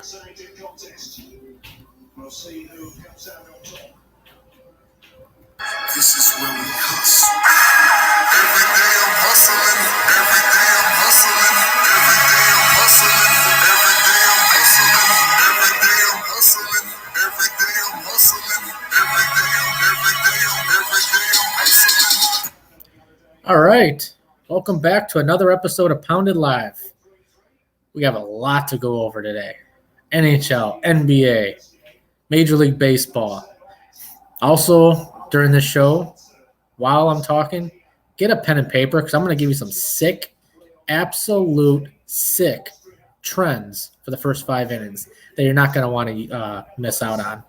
vaccinated contest. We'll see who comes out on top. This is where we hustle. Every day I'm hustling. Every day I'm hustling. Every day I'm hustling. Every day I'm hustling. Every day I'm hustling. Every day I'm hustling. Every day I'm hustling. All right. Welcome back to another episode of Pounded Live. We have a lot to go over today. NHL, NBA, Major League Baseball. Also, during this show, while I'm talking, get a pen and paper because I'm going to give you some sick, absolute sick trends for the first 5 innings that you're not going to want to miss out on.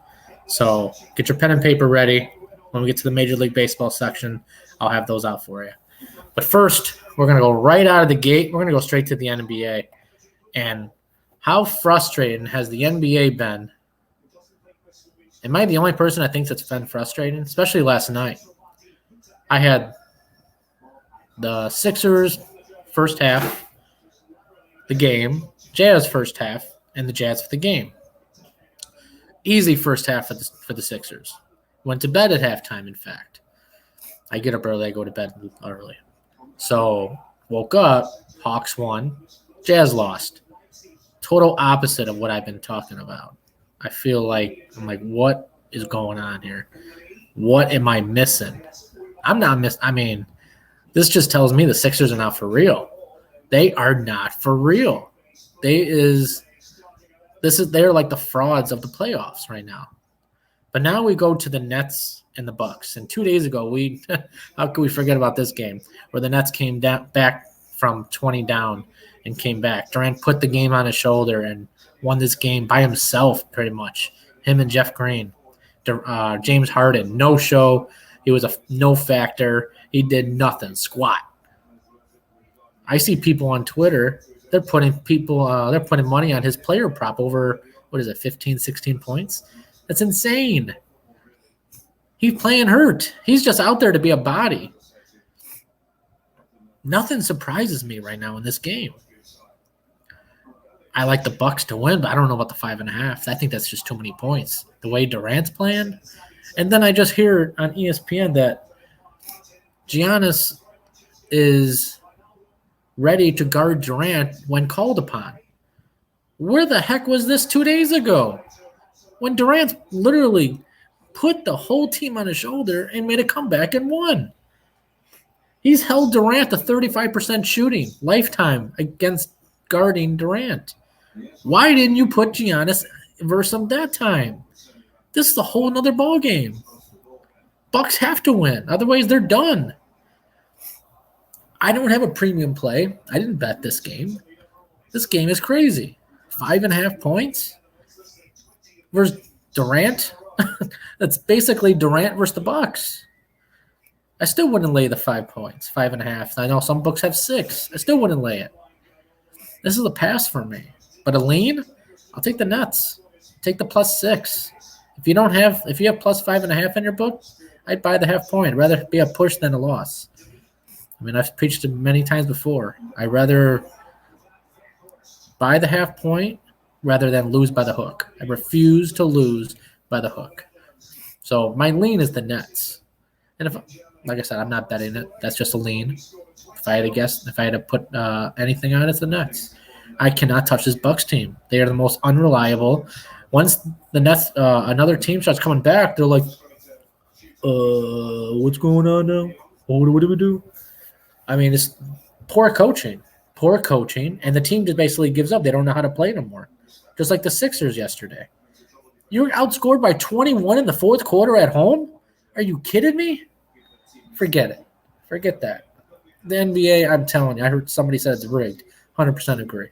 So get your pen and paper ready. When we get to the Major League Baseball section, I'll have those out for you. But first, we're going to go right out of the gate. We're going to go straight to the NBA. And how frustrating has the NBA been? Am I the only person that thinks it's been frustrating? Especially last night. I had the Sixers first half, the game, Jazz first half, and the Jazz for the game. Easy first half for the Sixers. Went to bed at halftime, in fact. I get up early, I go to bed early. So, woke up, Hawks won, Jazz lost. Total opposite of what I've been talking about. I feel like, what is going on here? What am I missing? I'm not missing. I mean, this just tells me the Sixers are not for real. They are not for real. They're like the frauds of the playoffs right now. But now we go to the Nets and the Bucks. And 2 days ago, how could we forget about this game where the Nets came back from 20 down and came back. Durant put the game on his shoulder and won this game by himself pretty much. Him and Jeff Green. James Harden, no show. He was a no factor. He did nothing, squat. I see people on Twitter, they're putting money on his player prop over, 15, 16 points? That's insane. He's playing hurt. He's just out there to be a body. Nothing surprises me right now in this game. I like the Bucks to win, but I don't know about the 5.5. I think that's just too many points. The way Durant's playing. And then I just hear on ESPN that Giannis is ready to guard Durant when called upon. Where the heck was this 2 days ago? When Durant literally put the whole team on his shoulder and made a comeback and won. He's held Durant to 35% shooting lifetime against guarding Durant. Why didn't you put Giannis versus him that time? This is a whole nother ball game. Bucks have to win. Otherwise, they're done. I don't have a premium play. I didn't bet this game. This game is crazy. 5.5 points versus Durant. That's basically Durant versus the Bucks. I still wouldn't lay the 5 points, 5.5. I know some books have 6. I still wouldn't lay it. This is a pass for me. But a lean, I'll take the Nets. Take the +6. If you have plus 5.5 in your book, I'd buy the half point. I'd rather be a push than a loss. I mean, I've preached it many times before. I'd rather buy the half point rather than lose by the hook. I refuse to lose by the hook. So my lean is the Nets. And if, like I said, I'm not betting it. That's just a lean. If I had to guess, if I had to put anything on, it's the Nets. I cannot touch this Bucks team. They are the most unreliable. Once the Nets, another team starts coming back, they're like, what's going on now? What do we do? I mean, it's poor coaching, and the team just basically gives up. They don't know how to play anymore. Just like the Sixers yesterday. You were outscored by 21 in the fourth quarter at home? Are you kidding me? Forget it. Forget that. The NBA, I'm telling you, I heard somebody said it's rigged. 100% agree.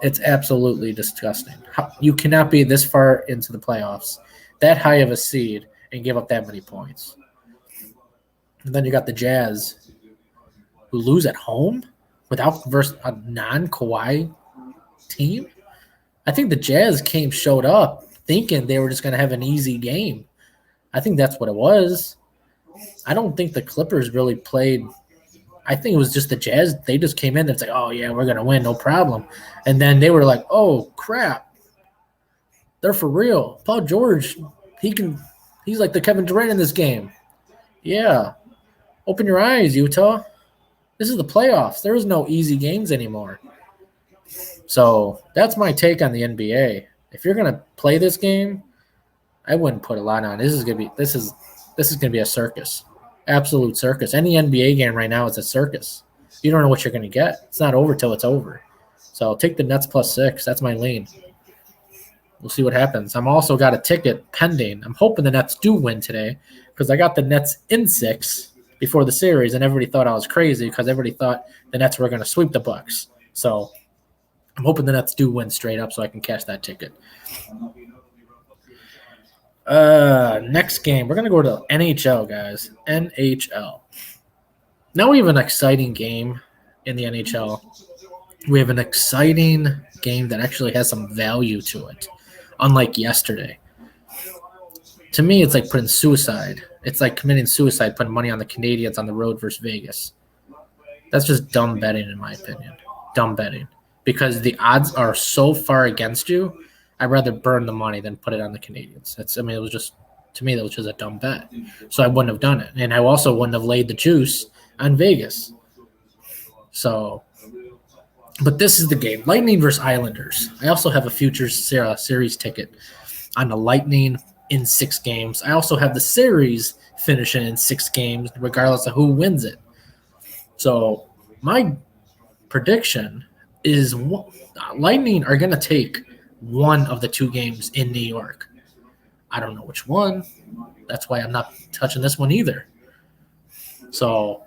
It's absolutely disgusting. You cannot be this far into the playoffs, that high of a seed, and give up that many points. And then you got the Jazz, who lose at home versus a non-Kawhi team. I think the Jazz showed up thinking they were just going to have an easy game. I think that's what it was. I don't think the Clippers really played. I think it was just the Jazz. They just came in and it's like, oh, yeah, we're going to win, no problem. And then they were like, oh, crap. They're for real. Paul George, he's like the Kevin Durant in this game. Yeah. Open your eyes, Utah. This is the playoffs. There is no easy games anymore. So that's my take on the NBA. If you're gonna play this game, I wouldn't put a lot on. This is gonna be a circus. Absolute circus. Any NBA game right now is a circus. You don't know what you're gonna get. It's not over till it's over. So take the Nets +6. That's my lean. We'll see what happens. I'm also got a ticket pending. I'm hoping the Nets do win today because I got the Nets in 6 before the series, and everybody thought I was crazy because everybody thought the Nets were going to sweep the Bucks. So I'm hoping the Nets do win straight up so I can cash that ticket. Next game, we're going to go to NHL, guys. NHL. Now we have an exciting game in the NHL. We have an exciting game that actually has some value to it, unlike yesterday. To me, it's like putting suicide. It's like committing suicide, putting money on the Canadiens on the road versus Vegas. That's just dumb betting, in my opinion. Dumb betting. Because the odds are so far against you, I'd rather burn the money than put it on the Canadiens. It was just, to me, that was just a dumb bet. So I wouldn't have done it. And I also wouldn't have laid the juice on Vegas. So, but this is the game. Lightning versus Islanders. I also have a Futures series ticket on the Lightning in 6 games. I also have the series finishing in 6 games, regardless of who wins it. So my prediction is Lightning are going to take one of the 2 games in New York. I don't know which one. That's why I'm not touching this one either. So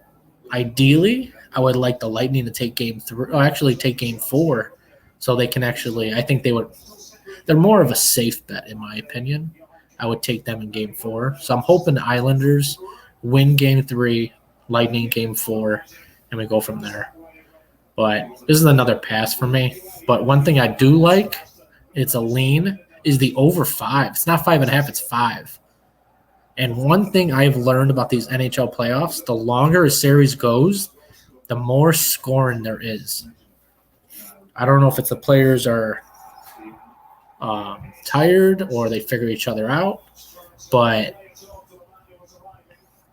ideally, I would like the Lightning to take game 3, or actually take game 4, so they can actually, I think they're more of a safe bet in my opinion. I would take them in game 4. So I'm hoping the Islanders win game 3, Lightning game 4, and we go from there. But this is another pass for me. But one thing I do like, it's a lean, is the over 5. It's not 5.5, it's 5. And one thing I've learned about these NHL playoffs, the longer a series goes, the more scoring there is. I don't know if it's the players are tired or they figure each other out, but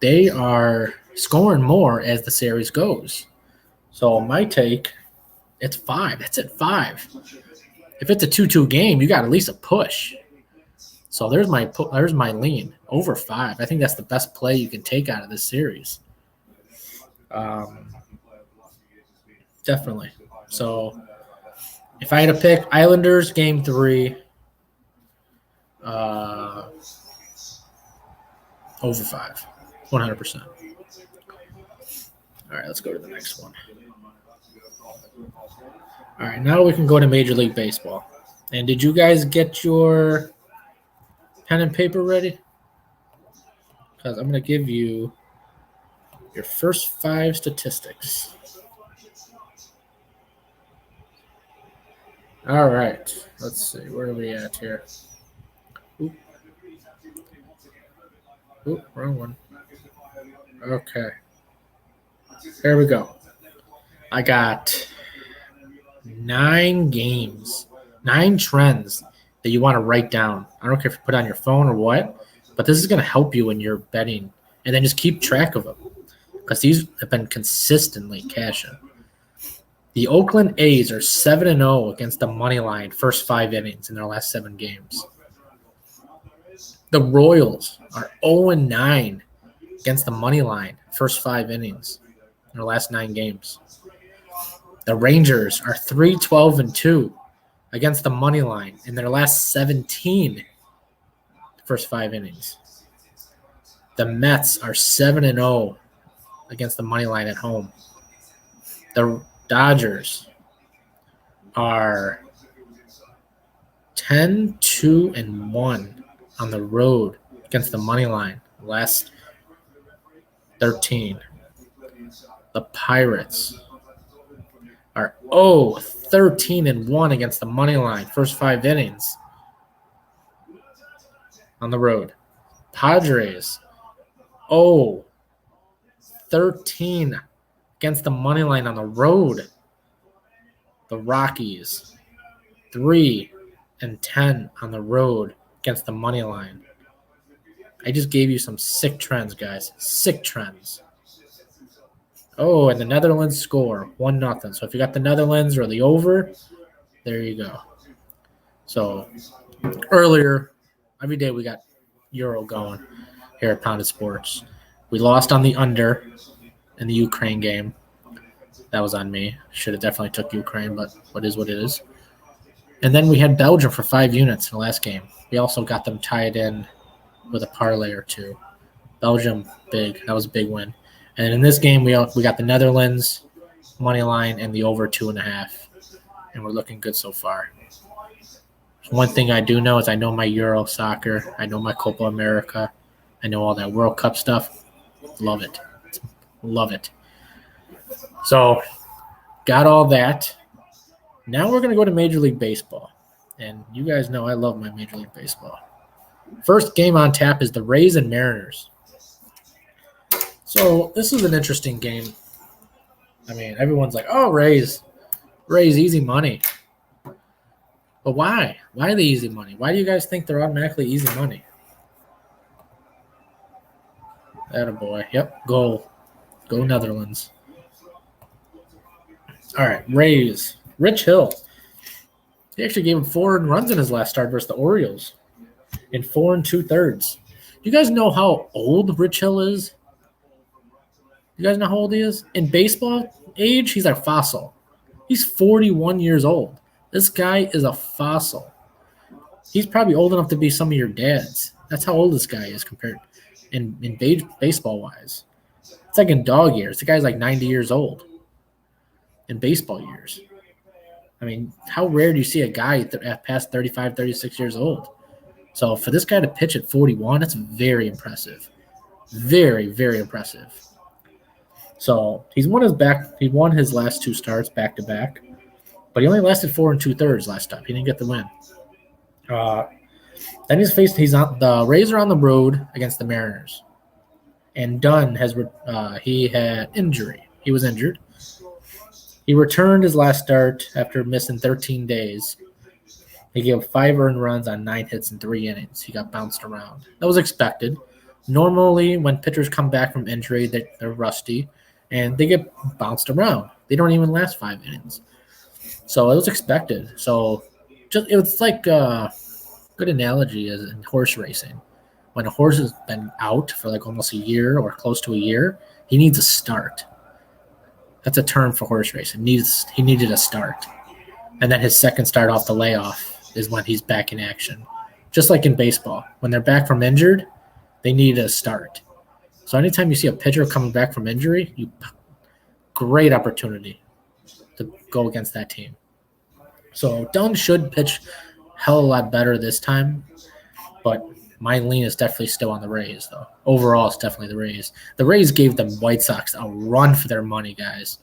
they are scoring more as the series goes. So my take, it's 5. That's at 5. If it's a 2-2 game, you got at least a push. So there's my lean, over 5. I think that's the best play you can take out of this series. Definitely. So if I had to pick Islanders game 3, over 5, 100%. All right, let's go to the next one. All right, now we can go to Major League Baseball. And did you guys get your pen and paper ready? Because I'm going to give you your first 5 statistics. All right, let's see. Where are we at here? Oop, wrong one. Okay. Here we go. I got 9 games, 9 trends that you want to write down. I don't care if you put it on your phone or what, but this is going to help you when you're betting. And then just keep track of them because these have been consistently cashing. The Oakland A's are 7-0 against the money line first 5 innings in their last 7 games. The Royals are 0-9 against the money line first 5 innings in their last 9 games. The Rangers are 3-12-2 against the money line in their last 17 first 5 innings. The Mets are 7-0 against the money line at home. The Dodgers are 10-2-1 on the road against the money line last 13. The Pirates are 13-1 against the money line first 5 innings on the road. Padres 13 against the money line on the road. The Rockies 3-0 and 10 on the road against the money line. I just gave you some sick trends, guys. Sick trends. Oh, and the Netherlands score 1-0. So if you got the Netherlands or the over, there you go. So earlier, every day we got Euro going here at Pounded Sports. We lost on the under in the Ukraine game. That was on me. Should have definitely took Ukraine, but what is what it is. And then we had Belgium for 5 units in the last game. We also got them tied in with a parlay or two. Belgium, big. That was a big win. And in this game, we got the Netherlands money line and the over 2.5. And we're looking good so far. One thing I do know is I know my Euro soccer. I know my Copa America. I know all that World Cup stuff. Love it. Love it. So, got all that. Now we're going to go to Major League Baseball. And you guys know I love my Major League Baseball. First game on tap is the Rays and Mariners. So, this is an interesting game. I mean, everyone's like, oh, Rays. Rays, easy money. But why? Why are they easy money? Why do you guys think they're automatically easy money? Attaboy. Yep, goal. Go Netherlands. All right, Rays. Rich Hill. He actually gave him 4 runs in his last start versus the Orioles in 4 2/3. You guys know how old Rich Hill is? You guys know how old he is? In baseball age, he's a fossil. He's 41 years old. This guy is a fossil. He's probably old enough to be some of your dads. That's how old this guy is compared in baseball-wise. It's like in dog years. The guy's like 90 years old in baseball years. I mean, how rare do you see a guy past 35, 36 years old? So for this guy to pitch at 41, that's very impressive. Very, very impressive. So he won his last 2 starts back-to-back, but he only lasted 4 2/3 last time. He didn't get the win. Then the Rays are on the road against the Mariners. And Dunn he had injury. He was injured. He returned his last start after missing 13 days. He gave 5 earned runs on 9 hits in 3 innings. He got bounced around. That was expected. Normally, when pitchers come back from injury, they're rusty, and they get bounced around. They don't even last 5 innings. So it was expected. So it was like a good analogy as in horse racing. When a horse has been out for like almost a year or close to a year, he needs a start. That's a term for horse racing. He needed a start. And then his second start off the layoff is when he's back in action. Just like in baseball. When they're back from injured, they need a start. So anytime you see a pitcher coming back from injury, great opportunity to go against that team. So Dunn should pitch hell of a lot better this time, but my lean is definitely still on the Rays, though. Overall, it's definitely the Rays. The Rays gave the White Sox a run for their money, guys.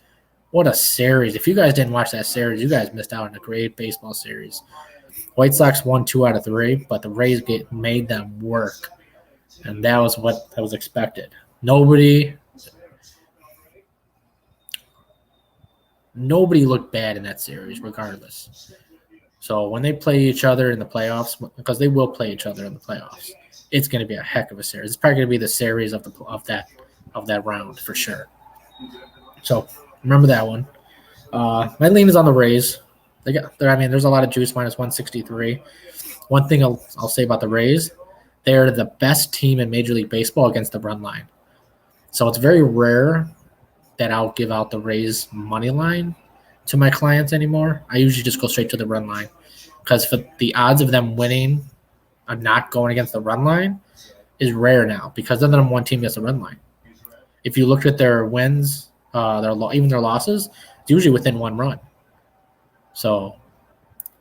What a series. If you guys didn't watch that series, you guys missed out on a great baseball series. White Sox won 2 out of 3, but the Rays made them work. And that was what was expected. Nobody looked bad in that series, regardless. So when they play each other in the playoffs, because they will play each other in the playoffs, it's going to be a heck of a series. It's probably going to be the series of that round for sure. So remember that one. My lean is on the Rays. There's a lot of juice, minus 163. One thing I'll say about the Rays, they're the best team in Major League Baseball against the run line. So it's very rare that I'll give out the Rays money line to my clients anymore. I usually just go straight to the run line because for the odds of them winning and not going against the run line is rare now because none of them one team gets the run line. If you looked at their wins, even their losses, it's usually within 1 run. So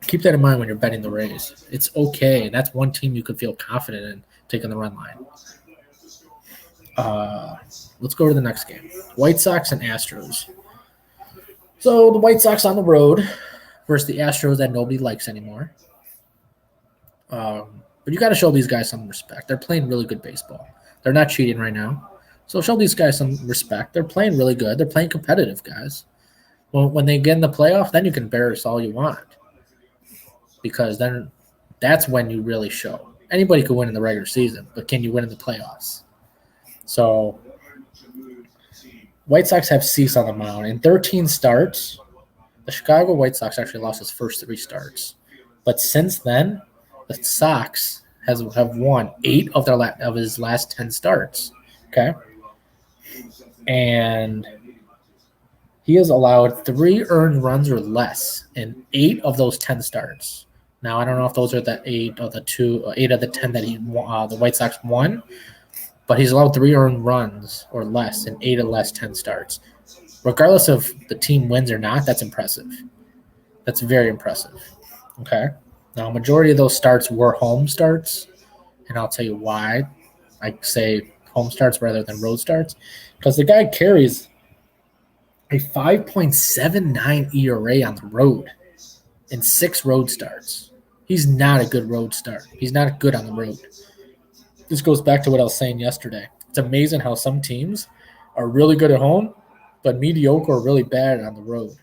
keep that in mind when you're betting the Rays. It's okay. That's one team you could feel confident in taking the run line. Let's go to the next game. White Sox and Astros. So the White Sox on the road versus the Astros that nobody likes anymore. But you got to show these guys some respect. They're playing really good baseball. They're not cheating right now. So show these guys some respect. They're playing really good. They're playing competitive, guys. Well, when they get in the playoff, then you can embarrass all you want. Because then That's when you really show. Anybody could win in the regular season, but can you win in the playoffs? So White Sox have Cease on the mound. In 13 starts, the Chicago White Sox actually lost his first 3 starts. But since then, the Sox have won 8 of his last 10 starts. Okay? And he has allowed 3 earned runs or less in 8 of those 10 starts. Now, I don't know if those are the 8 of the 10 that the White Sox won, but he's allowed 3 earned runs or less in 8 of the last 10 starts. Regardless of the team wins or not, that's impressive. That's very impressive. Okay? Now, a majority of those starts were home starts, and I'll tell you why I say home starts rather than road starts, because the guy carries a 5.79 ERA on the road in 6 road starts. He's not a good road start. He's not good on the road. This goes back to what I was saying yesterday. It's amazing how some teams are really good at home, but mediocre or really bad on the road.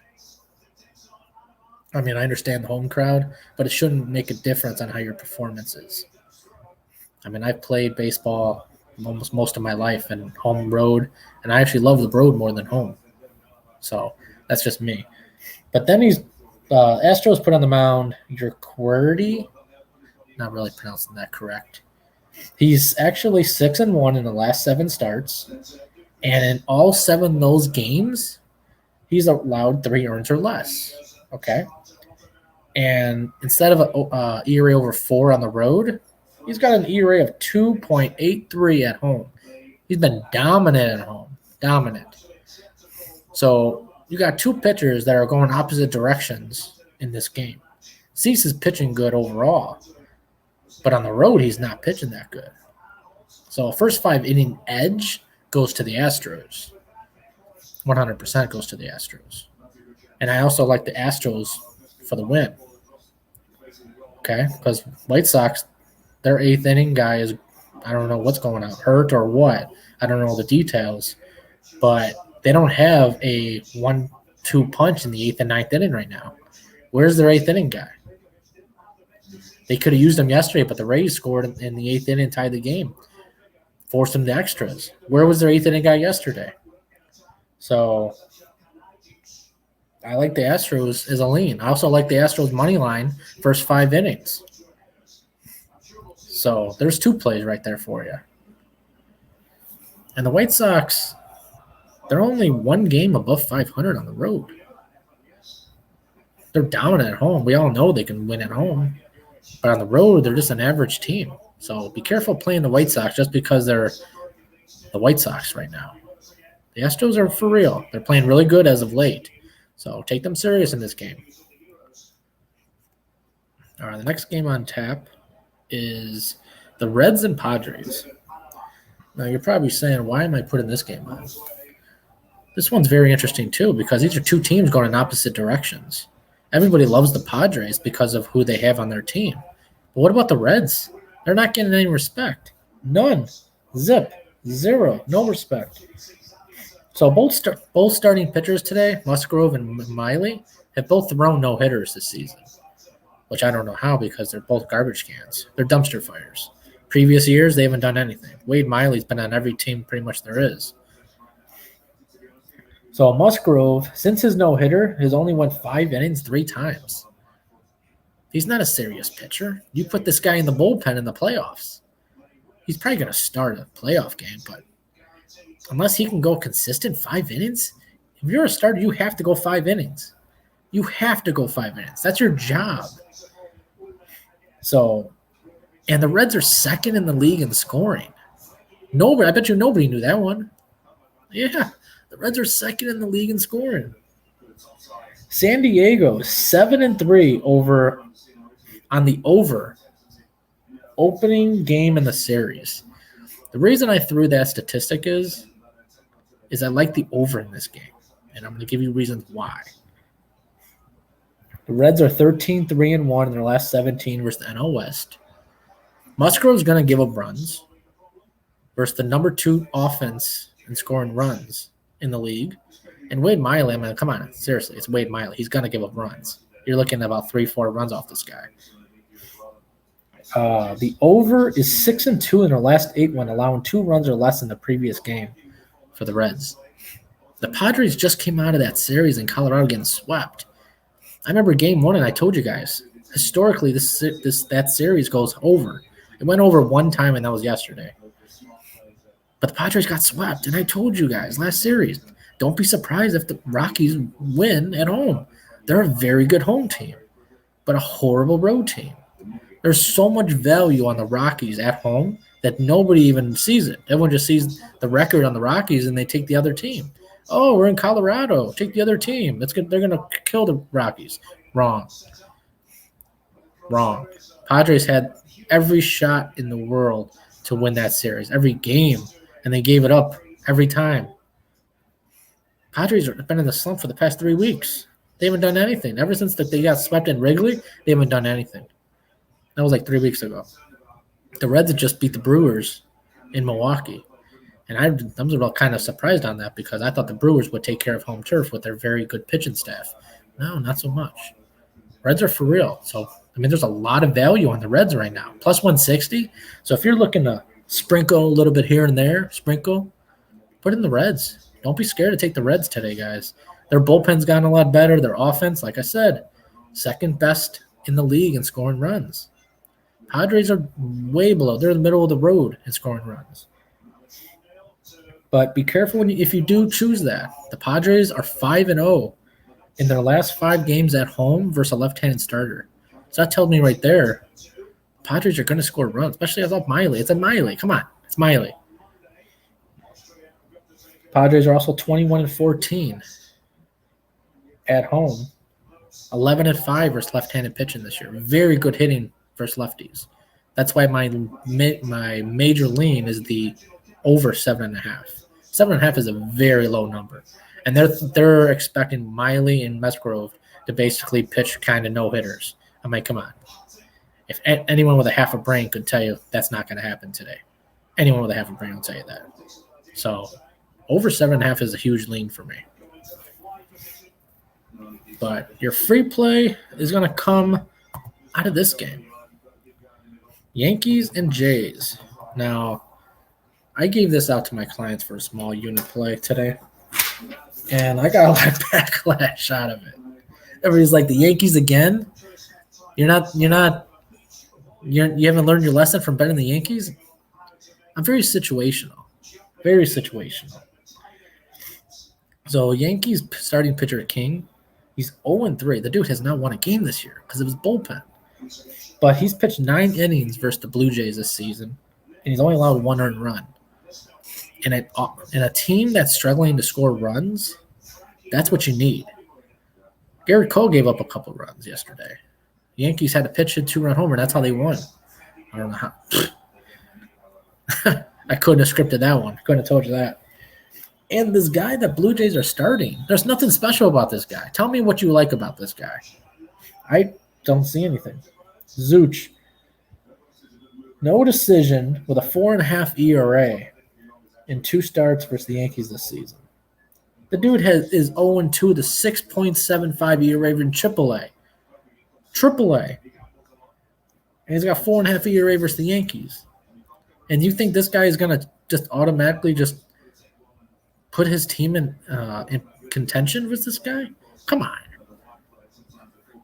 I mean, I understand the home crowd, but it shouldn't make a difference on how your performance is. I mean, I've played baseball almost most of my life and home road, and I actually love the road more than home. So that's just me. But then Astros put on the mound Urquidy. Not really pronouncing that correct. He's actually 6-1 in the last 7 starts. And in all 7 of those games, he's allowed 3 earns or less. Okay? And instead of an ERA over 4 on the road, he's got an ERA of 2.83 at home. He's been dominant at home. Dominant. So you got 2 pitchers that are going opposite directions in this game. Cease is pitching good overall, but on the road, he's not pitching that good. So first 5-inning edge goes to the Astros. 100% goes to the Astros. And I also like the Astros for the win. Okay? Because White Sox, their 8th inning guy is, I don't know what's going on, hurt or what. I don't know the details. But they don't have a 1-2 punch in the 8th and 9th inning right now. Where's their 8th inning guy? They could have used him yesterday, but the Rays scored in the 8th inning and tied the game. Forced them to extras. Where was their 8th inning guy yesterday? So I like the Astros as a lean. I also like the Astros money line first 5 innings. So there's 2 plays right there for you. And the White Sox, they're only 1 game above 500 on the road. They're dominant at home. We all know they can win at home. But on the road, they're just an average team. So be careful playing the White Sox just because they're the White Sox right now. The Astros are for real. They're playing really good as of late. So take them serious in this game. All right, the next game on tap is the Reds and Padres. Now, you're probably saying, why am I putting this game on? This one's very interesting, too, because these are 2 teams going in opposite directions. Everybody loves the Padres because of who they have on their team. But what about the Reds? They're not getting any respect. None. Zip. 0. No respect. So both starting pitchers today, Musgrove and Miley, have both thrown no-hitters this season, which I don't know how because they're both garbage cans. They're dumpster fires. Previous years, they haven't done anything. Wade Miley's been on every team pretty much there is. So Musgrove, since his no-hitter, has only won 5 innings 3 times. He's not a serious pitcher. You put this guy in the bullpen in the playoffs. He's probably going to start a playoff game, but unless he can go consistent 5 innings, if you're a starter, you have to go 5 innings. You have to go 5 innings. That's your job. So, and the Reds are 2nd in the league in scoring. I bet you nobody knew that one. Yeah. The Reds are 2nd in the league in scoring. San Diego 7-3 on the over opening game in the series. The reason I threw that statistic is I like the over in this game, and I'm going to give you reasons why. The Reds are 13-3-1 in their last 17 versus the NL West. Musgrove's going to give up runs versus the number 2 offense in scoring runs in the league. And Wade Miley, I mean, come on, seriously, it's Wade Miley. He's going to give up runs. You're looking at about 3-4 runs off this guy. The over is 6-2 in their last 8 when allowing 2 runs or less in the previous game for the Reds. The Padres just came out of that series in Colorado getting swept. I remember game 1, and I told you guys, historically, that series goes over. It went over one time, and that was yesterday. But the Padres got swept, and I told you guys last series, don't be surprised if the Rockies win at home. They're a very good home team, but a horrible road team. There's so much value on the Rockies at home that nobody even sees it. Everyone just sees the record on the Rockies, and they take the other team. Oh, we're in Colorado. Take the other team. That's good. They're going to kill the Rockies. Wrong. Padres had every shot in the world to win that series, every game, and they gave it up every time. Padres have been in the slump for the past 3 weeks. They haven't done anything. Ever since they got swept in Wrigley, they haven't done anything. That was like 3 weeks ago. The Reds had just beat the Brewers in Milwaukee. And I was kind of surprised on that because I thought the Brewers would take care of home turf with their very good pitching staff. No, not so much. Reds are for real. So, there's a lot of value on the Reds right now. Plus 160. So if you're looking to sprinkle a little bit here and there, put in the Reds. Don't be scared to take the Reds today, guys. Their bullpen's gotten a lot better. Their offense, like I said, second best in the league in scoring runs. Padres are way below. They're in the middle of the road in scoring runs. But be careful if you do choose that. The Padres are 5-0 in their last 5 games at home versus a left-handed starter. So that tells me right there, Padres are going to score runs, especially without Miley. It's a Miley. Come on, it's Miley. Padres are also 21-14 at home, 11-5 versus left-handed pitching this year. Very good hitting versus lefties. That's why my major lean is the over 7.5. 7.5 is a very low number, and they're expecting Miley and Musgrove to basically pitch kind of no hitters. Come on. If anyone with a half a brain could tell you that's not going to happen today, anyone with a half a brain will tell you that. So over 7.5 is a huge lean for me. But your free play is going to come out of this game. Yankees and Jays. Now, I gave this out to my clients for a small unit play today, and I got a lot of backlash out of it. Everybody's like, the Yankees again? You haven't learned your lesson from betting the Yankees? I'm very situational. Very situational. So Yankees starting pitcher King, he's 0-3. The dude has not won a game this year because of his bullpen. But he's pitched 9 innings versus the Blue Jays this season, and he's only allowed 1 earned run. And in a team that's struggling to score runs, that's what you need. Garrett Cole gave up a couple runs yesterday. The Yankees had to pitch a 2-run homer. That's how they won. I don't know how. I couldn't have scripted that one. Couldn't have told you that. And this guy that Blue Jays are starting, there's nothing special about this guy. Tell me what you like about this guy. I don't see anything. Zooch. No decision with a 4.5 ERA in 2 starts versus the Yankees this season. The dude is 0-2 with a 6.75 ERA in AAA. AAA. And he's got 4.5 ERA versus the Yankees. And you think this guy is going to just automatically just put his team in contention with this guy? Come on.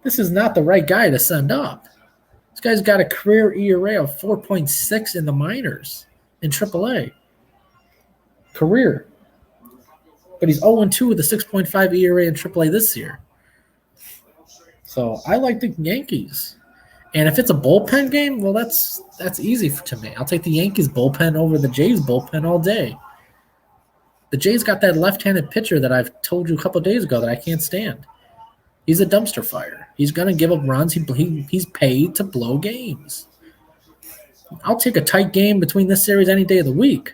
This is not the right guy to send up. This guy's got a career ERA of 4.6 in the minors in AAA. Career. But he's 0-2 with a 6.5 ERA in AAA this year. So I like the Yankees. And if it's a bullpen game, well, that's easy to me. I'll take the Yankees bullpen over the Jays bullpen all day. The Jays got that left-handed pitcher that I've told you a couple of days ago that I can't stand. He's a dumpster fire. He's going to give up runs. He's paid to blow games. I'll take a tight game between this series any day of the week.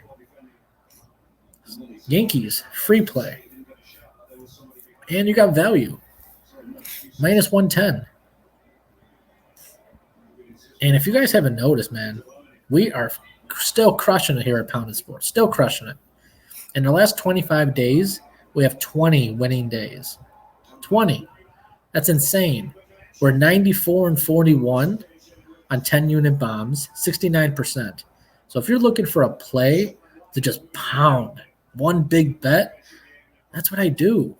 Yankees, free play. And you got value. Minus 110. And if you guys haven't noticed, man, we are still crushing it here at Pounded Sports. Still crushing it. In the last 25 days, we have 20 winning days. 20. That's insane. We're 94-41 on 10-unit bombs, 69%. So if you're looking for a play to just pound one big bet, that's what I do.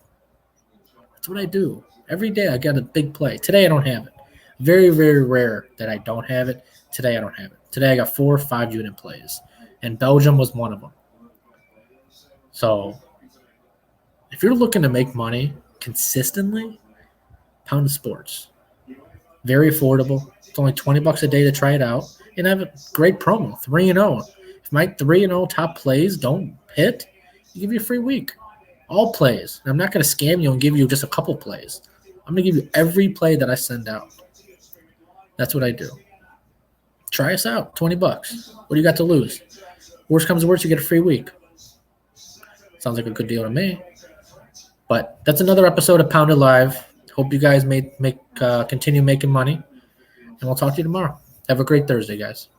That's what I do. Every day I get a big play. Today I don't have it. Very, very rare that I don't have it. Today I don't have it. Today I got 4 or 5-unit plays, and Belgium was one of them. So if you're looking to make money consistently, Pound of Sports. Very affordable. It's only $20 a day to try it out. And I have a great promo, 3-0. If my 3-0 top plays don't hit, I give you a free week. All plays. And I'm not going to scam you and give you just a couple plays. I'm going to give you every play that I send out. That's what I do. Try us out. $20. What do you got to lose? Worst comes to worst, you get a free week. Sounds like a good deal to me. But that's another episode of Pounded Live. Hope you guys continue making money. And we'll talk to you tomorrow. Have a great Thursday, guys.